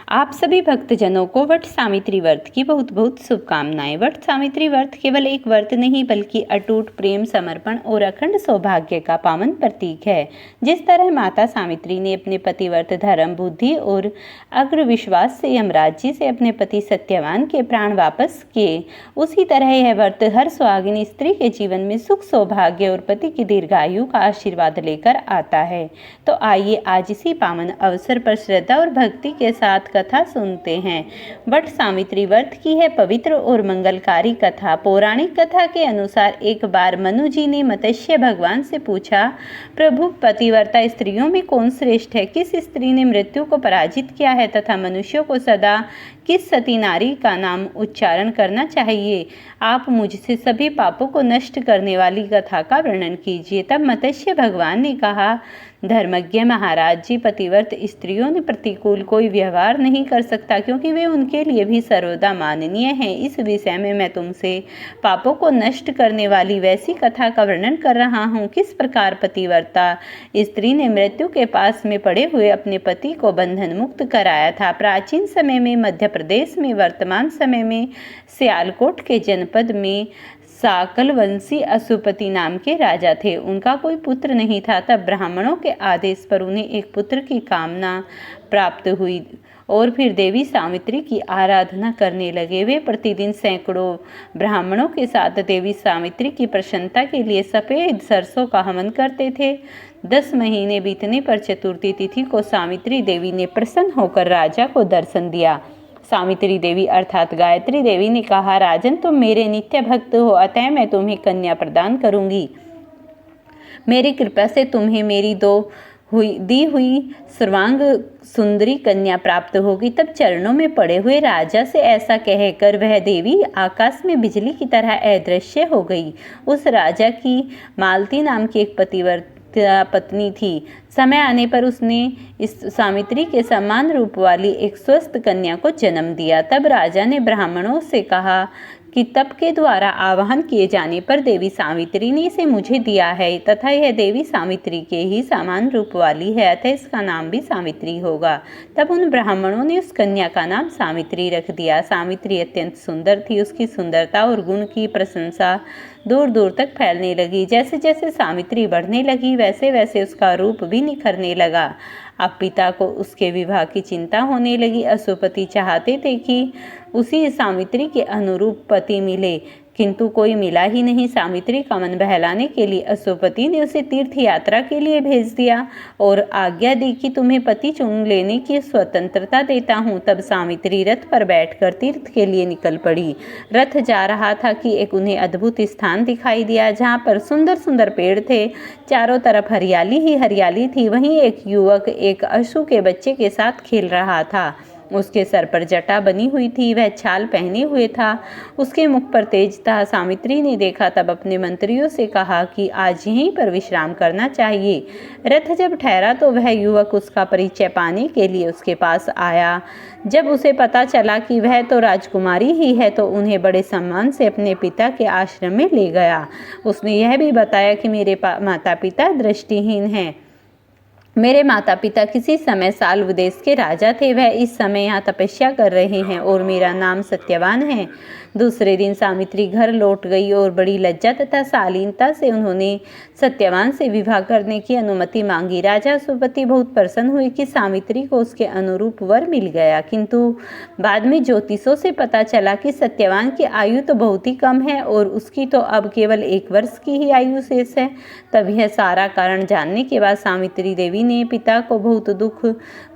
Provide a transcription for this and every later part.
आप सभी भक्तजनों को वट सावित्री व्रत की बहुत बहुत शुभकामनाएं। वट सावित्री व्रत केवल एक व्रत नहीं बल्कि अटूट प्रेम, समर्पण और अखंड सौभाग्य का पावन प्रतीक है। जिस तरह माता सावित्री ने अपने पतिव्रत धर्म, बुद्धि और अग्र विश्वास से यमराज जी से अपने पति सत्यवान के प्राण वापस किए, उसी तरह यह व्रत हर सुहागिन स्त्री के जीवन में सुख, सौभाग्य और पति की दीर्घायु का आशीर्वाद लेकर आता है। तो आइए आज इसी पावन अवसर पर श्रद्धा और भक्ति के साथ कथा सुनते हैं। वट सावित्री व्रत की है पवित्र और मंगलकारी कथा। पौराणिक कथा के अनुसार एक बार मनु जी ने मत्स्य भगवान से पूछा, प्रभु, पतिव्रता स्त्रियों में कौन श्रेष्ठ है? किस स्त्री ने मृत्यु को पराजित किया है तथा मनुष्यों को सदा किस सती नारी का नाम उच्चारण करना चाहिए? आप मुझसे सभी पापों को नष्ट करने वाली कथा का वर्णन कीजिए। तब मत्स्य भगवान ने कहा, धर्मज्ञ महाराज जी, पतिव्रत स्त्रियों ने प्रतिकूल कोई व्यवहार नहीं कर सकता, क्योंकि वे उनके लिए भी सर्वदा माननीय हैं। इस विषय में मैं तुमसे पापों को नष्ट करने वाली वैसी कथा का वर्णन कर रहा हूँ। किस प्रकार पतिव्रता स्त्री ने मृत्यु के पास में पड़े हुए अपने पति को बंधन मुक्त कराया था। प्राचीन समय में मध्य प्रदेश में, वर्तमान समय में सियालकोट के जनपद में साकलवंशी अशुपति नाम के राजा थे। उनका कोई पुत्र नहीं था। तब ब्राह्मणों के आदेश पर उन्हें एक पुत्र की कामना प्राप्त हुई और फिर देवी सावित्री की आराधना करने लगे। वे प्रतिदिन सैकड़ों ब्राह्मणों के साथ देवी सावित्री की प्रसन्नता के लिए सफ़ेद सरसों का हवन करते थे। 10 महीने बीतने पर चतुर्थी तिथि को सावित्री देवी ने प्रसन्न होकर राजा को दर्शन दिया। सावित्री देवी अर्थात गायत्री देवी ने कहा, राजन, तुम मेरे नित्य भक्त हो, अतः मैं तुम्हें कन्या प्रदान करूंगी। मेरी कृपा से तुम्हें मेरी दी हुई सर्वांग सुंदरी कन्या प्राप्त होगी। तब चरणों में पड़े हुए राजा से ऐसा कहकर वह देवी आकाश में बिजली की तरह अदृश्य हो गई। उस राजा की मालती नाम की एक पत्नी थी। समय आने पर उसने इस सावित्री के समान रूप वाली एक स्वस्थ कन्या को जन्म दिया। तब राजा ने ब्राह्मणों से कहा कि तप के द्वारा आवाहन किए जाने पर देवी सावित्री ने इसे मुझे दिया है तथा यह देवी सावित्री के ही समान रूप वाली है, अतः इसका नाम भी सावित्री होगा। तब उन ब्राह्मणों ने उस कन्या का नाम सावित्री रख दिया। सावित्री अत्यंत सुंदर थी। उसकी सुंदरता और गुण की प्रशंसा दूर दूर तक फैलने लगी। जैसे जैसे सावित्री बढ़ने लगी वैसे वैसे उसका रूप भी निखरने लगा। अब पिता को उसके विवाह की चिंता होने लगी। अशुपति चाहते थे कि उसी सावित्री के अनुरूप पति मिले, किंतु कोई मिला ही नहीं। सावित्री का मन बहलाने के लिए अशुपति ने उसे तीर्थ यात्रा के लिए भेज दिया और आज्ञा दी कि तुम्हें पति चुन लेने की स्वतंत्रता देता हूँ। तब सावित्री रथ पर बैठकर तीर्थ के लिए निकल पड़ी। रथ जा रहा था कि एक उन्हें अद्भुत स्थान दिखाई दिया, जहाँ पर सुंदर सुंदर पेड़ थे। चारों तरफ हरियाली ही हरियाली थी। वहीं एक युवक एक अश्व के बच्चे के साथ खेल रहा था। उसके सर पर जटा बनी हुई थी, वह छाल पहने हुए था, उसके मुख पर तेज था। सावित्री ने देखा तब अपने मंत्रियों से कहा कि आज यहीं पर विश्राम करना चाहिए। रथ जब ठहरा तो वह युवक उसका परिचय पाने के लिए उसके पास आया। जब उसे पता चला कि वह तो राजकुमारी ही है तो उन्हें बड़े सम्मान से अपने पिता के आश्रम में ले गया। उसने यह भी बताया कि मेरे माता पिता दृष्टिहीन हैं। मेरे माता पिता किसी समय साल्व देश के राजा थे। वह इस समय यहाँ तपस्या कर रहे हैं और मेरा नाम सत्यवान है। दूसरे दिन सावित्री घर लौट गई और बड़ी लज्जा तथा शालीनता से उन्होंने सत्यवान से विवाह करने की अनुमति मांगी। राजा अशुपति बहुत प्रसन्न हुए कि सावित्री को उसके अनुरूप वर मिल गया, किंतु बाद में ज्योतिषों से पता चला कि सत्यवान की आयु तो बहुत ही कम है और उसकी तो अब केवल 1 वर्ष की ही आयु शेष है। तब यह सारा कारण जानने के बाद सावित्री देवी ने पिता को बहुत दुख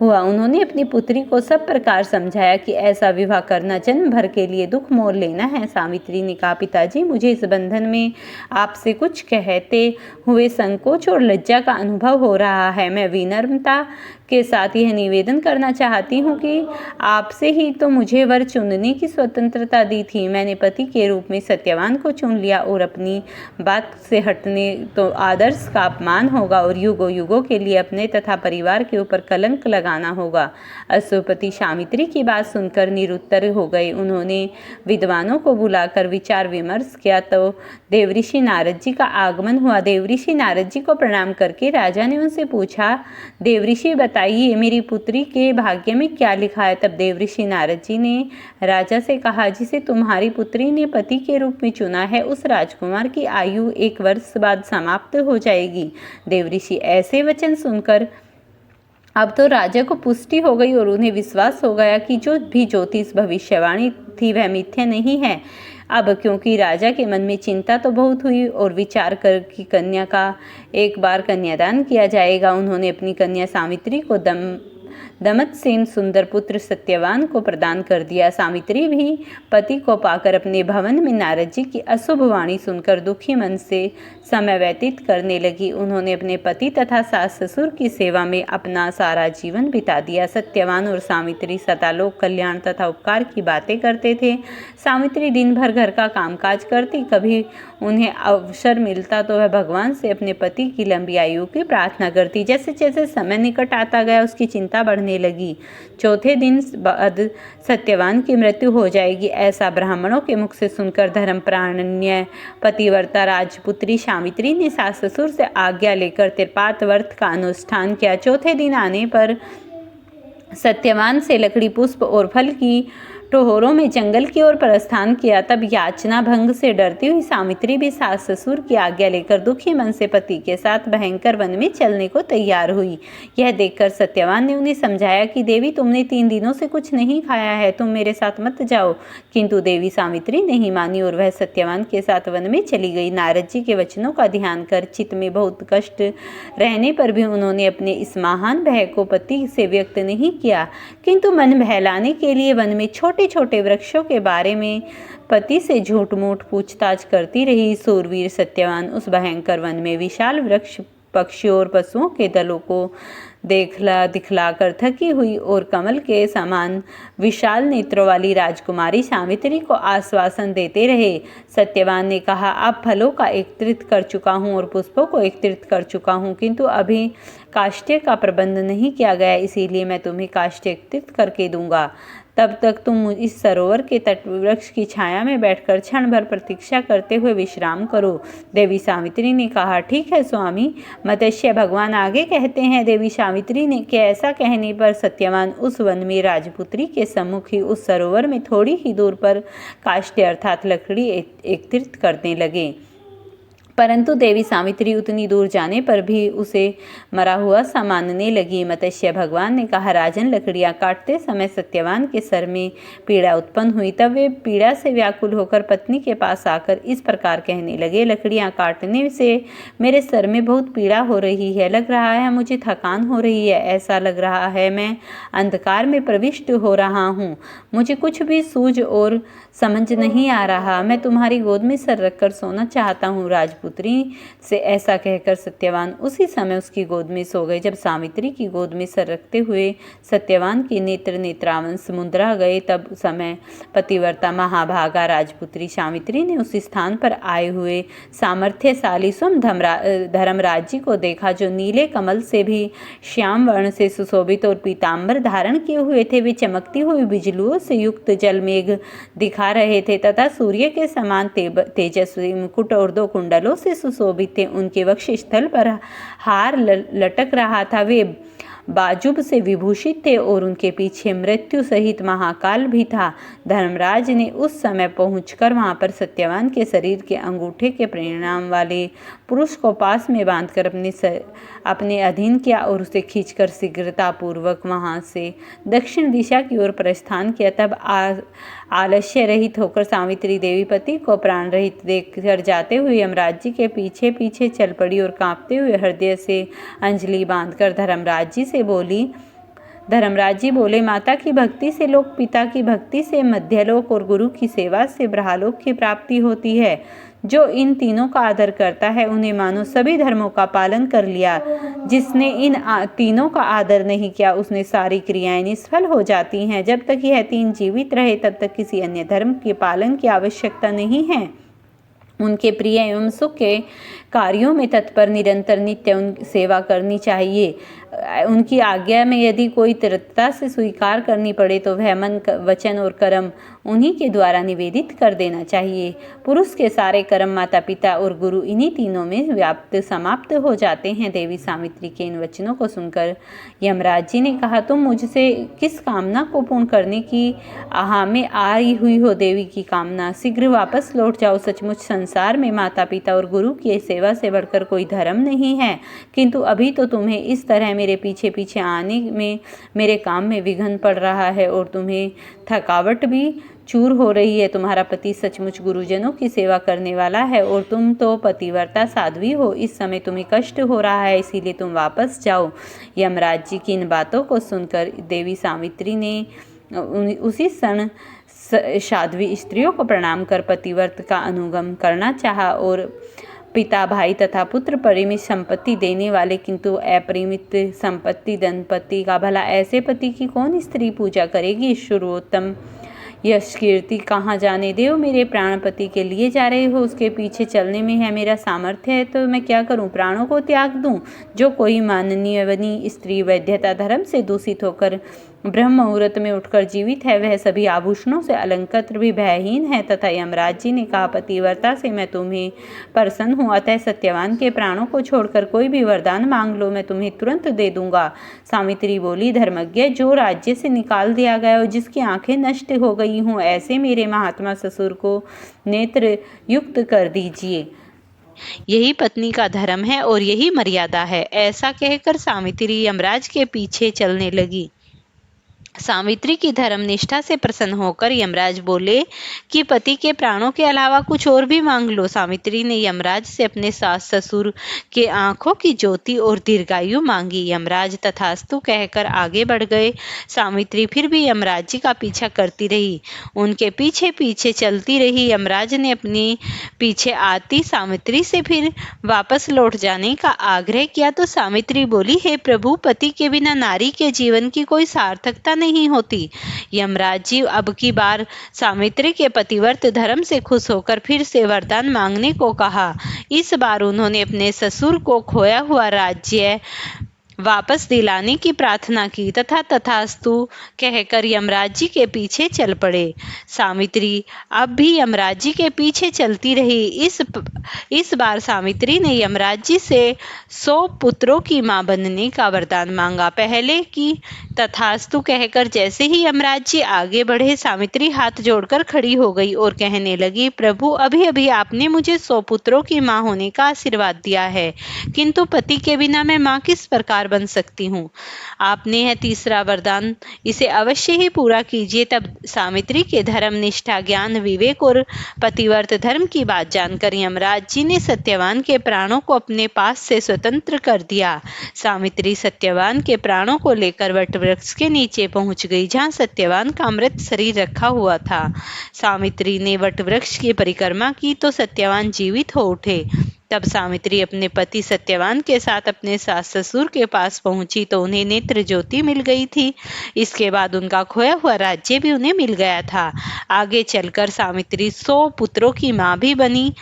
हुआ। उन्होंने अपनी पुत्री को सब प्रकार समझाया कि ऐसा विवाह करना जन्म भर के लिए दुख मोल लेना है। सावित्री ने कहा, पिताजी, मुझे इस बंधन में आपसे कुछ कहते हुए संकोच और लज्जा का अनुभव हो रहा है। मैं विनम्रता के साथ यह निवेदन करना चाहती हूँ कि आपसे ही तो मुझे वर चुनने की स्वतंत्रता दी थी। मैंने पति के रूप में सत्यवान को चुन लिया और अपनी बात से हटने तो आदर्श का अपमान होगा और युगों युगों के लिए अपने तथा परिवार के ऊपर कलंक लगाना होगा। अशुपति सावित्री की बात सुनकर निरुत्तर हो गए। उन्होंने विद्वानों को बुलाकर विचार विमर्श किया तो देवऋषि नारद जी का आगमन हुआ। देवऋषि नारद जी को प्रणाम करके राजा ने उनसे पूछा, देवऋषि बताइए मेरी पुत्री के भाग्य में क्या लिखा है। तब देवऋषि नारद जी ने राजा से कहा, जिसे तुम्हारी पुत्री ने पति के रूप में चुना है उस राजकुमार की आयु 1 वर्ष बाद समाप्त हो जाएगी। देवऋषि ऐसे वचन सुनकर अब तो राजा को पुष्टि हो गई और उन्हें विश्वास हो गया कि जो भी ज्योतिष भविष्यवाणी थी वह मिथ्या नहीं है। अब क्योंकि राजा के मन में चिंता तो बहुत हुई और विचार कर कि कन्या का एक बार कन्यादान किया जाएगा, उन्होंने अपनी कन्या सावित्री को दमत्सेन सुंदर पुत्र सत्यवान को प्रदान कर दिया। सावित्री भी पति को पाकर अपने भवन में नारद जी की अशुभ वाणी सुनकर दुखी मन से समय व्यतीत करने लगी। उन्होंने अपने पति तथा सास ससुर की सेवा में अपना सारा जीवन बिता दिया। सत्यवान और सावित्री सदा लोक कल्याण तथा उपकार की बातें करते थे। सावित्री दिन भर घर का कामकाज करती, कभी उन्हें अवसर मिलता तो वह भगवान से अपने पति की लंबी आयु की प्रार्थना करती। जैसे जैसे समय निकट आता गया उसकी चिंता बढ़ने लगी। चौथे दिन बाद सत्यवान की मृत्यु हो जाएगी, ऐसा ब्राह्मणों के मुख से सुनकर धर्मप्राण्य पतिव्रता राजपुत्री सावित्री ने सास ससुर से आज्ञा लेकर त्रिपात व्रत का अनुष्ठान किया। चौथे दिन आने पर सत्यवान से लकड़ी, पुष्प और फल की टोहरों में जंगल की ओर प्रस्थान किया। तब याचना भंग से डरती हुई सावित्री भी सास ससुर की आज्ञा लेकर दुखी मन से पति के साथ भयंकर वन में चलने को तैयार हुई। यह देखकर सत्यवान ने उन्हें समझाया कि देवी, तुमने 3 दिनों से कुछ नहीं खाया है, तुम मेरे साथ मत जाओ। किंतु देवी सावित्री नहीं मानी और वह सत्यवान के साथ वन में चली गई। नारद जी के वचनों का ध्यान कर चित्त में बहुत कष्ट रहने पर भी उन्होंने अपने इस महान भय को पति से व्यक्त नहीं किया, किंतु मन बहलाने के लिए वन में छोटे छोटे वृक्षों के बारे में पति से झूठ मूठ पूछताछ करती रही। सूरवीर सत्यवान उस भयंकर वन में विशाल वृक्ष, पक्षियों और पशुओं के दलों को दिखलाकर थकी हुई और कमल के समान विशाल नेत्रों वाली राजकुमारी सावित्री को आश्वासन देते रहे। सत्यवान ने कहा, अब फलों का एकत्रित कर चुका हूँ और पुष्पों को एकत्रित कर चुका हूँ, किंतु अभी काष्ठ्य का प्रबंध नहीं किया गया, इसीलिए मैं तुम्हें काष्ठ्य एकत्रित करके दूंगा। तब तक तुम इस सरोवर के तट वृक्ष की छाया में बैठकर क्षण भर प्रतीक्षा करते हुए विश्राम करो। देवी सावित्री ने कहा, ठीक है स्वामी। मत्स्य भगवान आगे कहते हैं, देवी सावित्री ने के ऐसा कहने पर सत्यवान उस वन में राजपुत्री के सम्मुख ही उस सरोवर में थोड़ी ही दूर पर काष्ठ्य अर्थात लकड़ी एकत्रित करने लगे। परंतु देवी सावित्री उतनी दूर जाने पर भी उसे मरा हुआ सा मानने लगी। मत्स्य भगवान ने कहा, राजन, लकड़ियां काटते समय सत्यवान के सर में पीड़ा उत्पन्न हुई। तब वे पीड़ा से व्याकुल होकर पत्नी के पास आकर इस प्रकार कहने लगे, लकड़ियां काटने से मेरे सर में बहुत पीड़ा हो रही है, लग रहा है मुझे थकान हो रही है, ऐसा लग रहा है मैं अंधकार में प्रविष्ट हो रहा हूँ, मुझे कुछ भी सूझ और समझ नहीं आ रहा, मैं तुम्हारी गोद में सर रखकर सोना चाहता हूँ। राजपुत्री से ऐसा कहकर सत्यवान उसी समय उसकी गोद में सो गए। जब सावित्री की गोद में सर रखते हुए सत्यवान की नेत्र नेत्रांश मुद्रा गए, तब समय पतिव्रता महाभागा राजपुत्री सावित्री ने उस स्थान पर आए हुए सामर्थ्यशाली स्वयं धर्मराज जी को देखा, जो नीले कमल से भी श्याम वर्ण से सुशोभित और पीताम्बर धारण किए हुए थे। वे चमकती हुई बिजलियों से युक्त जलमेघ दिखा रहे थे तथा सूर्य के समान तेजस्वी मुकुट और 2 कुंडलों से सुशोभित थे। उनके वक्षस्थल पर हार लटक रहा था, वे बाजुब से विभूषित थे और उनके पीछे मृत्यु सहित महाकाल भी था। धर्मराज ने उस समय पहुंचकर वहां पर सत्यवान के शरीर के अंगूठे के परिणाम वाले पुरुष को पास में बांधकर अपने अधीन किया और उसे खींचकर शीघ्रतापूर्वक वहां से दक्षिण दिशा की ओर प्रस्थान किया। तब आलस्य रहित होकर सावित्री देवी पति को प्राण रहित देखकर जाते हुए यमराज जी के पीछे पीछे चल पड़ी और कांपते हुए हृदय से अंजलि बांधकर धर्मराज जी से बोली। धर्मराज जी बोले, माता की भक्ति से लोक, पिता की भक्ति से मध्यलोक और गुरु की सेवा से ब्रह्मलोक की प्राप्ति होती है। जो इन तीनों का आदर करता है उन्हें मानो सभी धर्मों का पालन कर लिया। जिसने इन तीनों का आदर नहीं किया उसने सारी क्रियाएं निष्फल हो जाती हैं। जब तक यह 3 जीवित रहे तब तक किसी अन्य धर्म के पालन की आवश्यकता नहीं है। उनके प्रिय एवं सुख के कार्यों में तत्पर निरंतर नित्य सेवा करनी चाहिए। उनकी आज्ञा में यदि कोई दृढ़ता से स्वीकार करनी पड़े तो वह मन, वचन और कर्म उन्हीं के द्वारा निवेदित कर देना चाहिए। पुरुष के सारे कर्म माता पिता और गुरु इन्हीं तीनों में व्याप्त समाप्त हो जाते हैं। देवी सावित्री के इन वचनों को सुनकर यमराज जी ने कहा, तुम मुझसे किस कामना को पूर्ण करने की आह में आई हुई हो? देवी की कामना, शीघ्र वापस लौट जाओ। सचमुच संसार में माता पिता और गुरु की सेवा से बढ़कर कोई धर्म नहीं है, किंतु अभी तो तुम्हें इस तरह मेरे पीछे पीछे आने में मेरे काम में विघ्न पड़ रहा है और तुम्हें थकावट भी चूर हो रही है। तुम्हारा पति सचमुच गुरुजनों की सेवा करने वाला है और तुम तो पतिव्रता साध्वी हो। इस समय तुम्हें कष्ट हो रहा है, इसीलिए तुम वापस जाओ। यमराज जी की इन बातों को सुनकर देवी सावित्री ने उसी क्षण साध्वी स्त्रियों को प्रणाम कर पतिव्रत का अनुगमन करना चाहा और पिता, भाई तथा पुत्र परिमित संपत्ति देने वाले किंतु अपरिमित संपत्ति दंपति का भला ऐसे पति की कौन स्त्री पूजा करेगी? ईश्वरोत्तम यश कीर्ति कहाँ जाने देव, मेरे प्राणपति के लिए जा रहे हो, उसके पीछे चलने में है मेरा सामर्थ्य है तो मैं क्या करूं? प्राणों को त्याग दूं? जो कोई माननीय बनी स्त्री वैद्यता धर्म से दूषित होकर ब्रह्म मुहूर्त में उठकर जीवित है, वह सभी आभूषणों से अलंकृत भी भयहीन है। तथा यमराज जी ने कहा, पतिव्रता से मैं तुम्हें प्रसन्न हूँ, अतः सत्यवान के प्राणों को छोड़कर कोई भी वरदान मांग लो, मैं तुम्हें तुरंत दे दूंगा। सावित्री बोली, धर्मज्ञ, जो राज्य से निकाल दिया गया हो, जिसकी आंखें नष्ट हो गई हूँ, ऐसे मेरे महात्मा ससुर को नेत्र युक्त कर दीजिए। यही पत्नी का धर्म है और यही मर्यादा है। ऐसा कहकर सावित्री यमराज के पीछे चलने लगी। सावित्री की धर्म निष्ठा से प्रसन्न होकर यमराज बोले कि पति के प्राणों के अलावा कुछ और भी मांग लो। सावित्री ने यमराज से अपने सास ससुर के आंखों की ज्योति और दीर्घायु मांगी। यमराज तथास्तु कहकर आगे बढ़ गए। सावित्री फिर भी यमराज जी का पीछा करती रही, उनके पीछे पीछे चलती रही। यमराज ने अपनी पीछे आती सावित्री से फिर वापस लौट जाने का आग्रह किया तो सावित्री बोली, हे प्रभु, पति के बिना नारी के जीवन की कोई सार्थकता नहीं होती। यमराज जी अब की बार सावित्री के पतिव्रत धर्म से खुश होकर फिर से वरदान मांगने को कहा। इस बार उन्होंने अपने ससुर को खोया हुआ राज्य वापस दिलाने की प्रार्थना की तथा तथास्तु कहकर यमराज जी के पीछे चल पड़े। सावित्री अब भी यमराज जी के पीछे चलती रही। इस बार सावित्री ने यमराज जी से 100 पुत्रों की मां बनने का वरदान मांगा। पहले की तथास्तु कहकर जैसे ही यमराज जी आगे बढ़े, सावित्री हाथ जोड़कर खड़ी हो गई और कहने लगी, प्रभु, अभी अभी आपने मुझे 100 पुत्रों की मां होने का आशीर्वाद दिया है, किंतु पति के बिना मैं मां किस प्रकार बन सकती हूँ? आपने यह तीसरा वरदान, इसे अवश्य ही पूरा कीजिए। तब सावित्री के धर्म निष्ठा, ज्ञान, विवेक और पतिव्रत धर्म की बात जानकर यमराज जी ने सत्यवान के प्राणों को अपने पास से स्वतंत्र कर दिया। सावित्री सत्यवान के प्राणों को लेकर वट वृक्ष के नीचे पहुंच गई, जहां सत्यवान का मृत शरीर रखा हुआ था। सावित्री ने वट वृक्ष की परिक्रमा की तो सत्यवान जीवित हो उठे। तब सावित्री अपने पति सत्यवान के साथ अपने सास ससुर के पास पहुंची तो उन्हें नेत्र ज्योति मिल गई थी। इसके बाद उनका खोया हुआ राज्य भी उन्हें मिल गया था। आगे चलकर सावित्री 100 पुत्रों की मां भी बनी।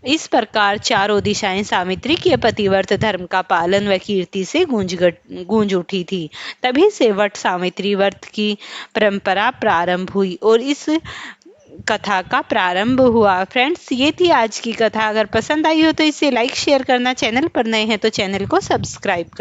इस प्रकार चारों दिशाएं सावित्री के पतिव्रत धर्म का पालन व कीर्ति से गूंज उठी थी। तभी से वट सावित्री व्रत की परंपरा प्रारंभ हुई और इस कथा का प्रारंभ हुआ। फ्रेंड्स, ये थी आज की कथा। अगर पसंद आई हो तो इसे लाइक शेयर करना, चैनल पर नए हैं तो चैनल को सब्सक्राइब कर